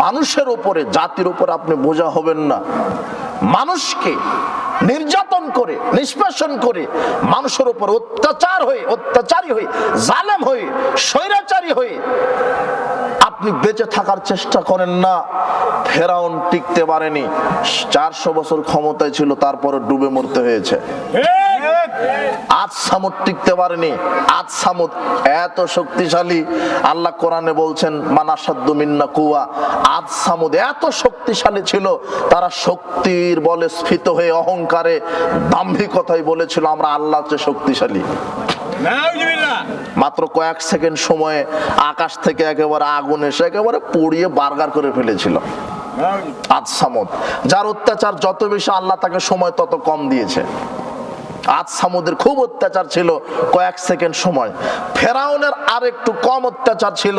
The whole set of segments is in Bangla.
মানুষের উপরে, জাতির উপরে আপনি বোঝা হবেন না। মানুষকে নির্যাতন করে, নিষ্পেষণ করে, মানুষের উপর অত্যাচারী হয়ে, জালেম হয়ে, স্বৈরাচারী হয়ে আপনি বেঁচে থাকার চেষ্টা করেন না। ফেরাউন টিকতে পারেনি, 400 বছর ক্ষমতায় ছিল, তারপরে ডুবে মরতে হয়েছে। আদ সামুদ টিকতে পারেনি। আদ সামুদ এত শক্তিশালী, আল্লাহ কোরআনে বলছেন মানাসাদ্দু মিন্না কুওয়া। আদ সামুদ এত শক্তিশালী ছিল, তারা শক্তির বলে স্ফীত হয়ে অহংকারে দাম্ভিকতায় বলেছিল আমরা আল্লাহর চেয়ে শক্তিশালী। মাত্র কয়েক সেকেন্ড সময়ে আকাশ থেকে একেবারে আগুন এসে একেবারে পুড়িয়ে বার্গার করে ফেলেছিল আদ সামুদ, যার অত্যাচার যত বেশি আল্লাহ তাকে সময় তত কম দিয়েছে। আদ সামুদের খুব অত্যাচার ছিল, কয়েক সেকেন্ড সময়। ফেরাউনের আর একটু কম অত্যাচার ছিল,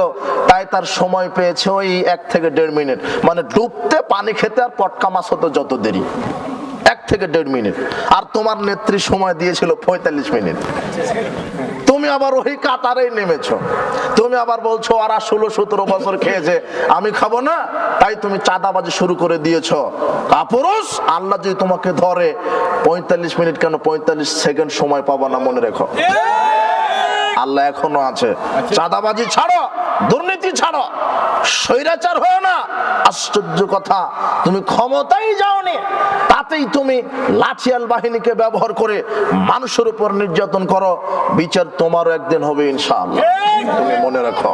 তাই তার সময় পেয়েছে ওই 1 থেকে 1.5 মিনিট। মানে ডুবতে, পানি খেতে আর পটকা মাছ হতে যত দেরি, 1 থেকে 1.5 মিনিট। আর তোমার নেত্রী সময় দিয়েছিল 45 মিনিট। তুমি আবার ওই কাতারেই নেমেছো। তুমি আবার বলছো ওরা 16-17 বছর খেয়েছে, আমি খাবো না, তাই তুমি চাঁদাবাজি শুরু করে দিয়েছো। কাপুরুষ, আল্লাহ যদি তোমাকে ধরে 45 মিনিট কেন 45 সেকেন্ড সময় পাবা না, মনে রেখো। আল্লাহ এখনো আছে। চাঁদাবাজি ছাড়ো, দুর্নীতি ছাড়ো, স্বৈরাচার হয়ে না। আশ্চর্য কথা, তুমি ক্ষমতায় যাওনি, তাতেই তুমি লাঠিয়াল বাহিনীকে ব্যবহার করে মানুষের উপর নির্যাতন করো। বিচার তোমারও একদিন হবে ইনশাআল্লাহ, তুমি মনে রাখো।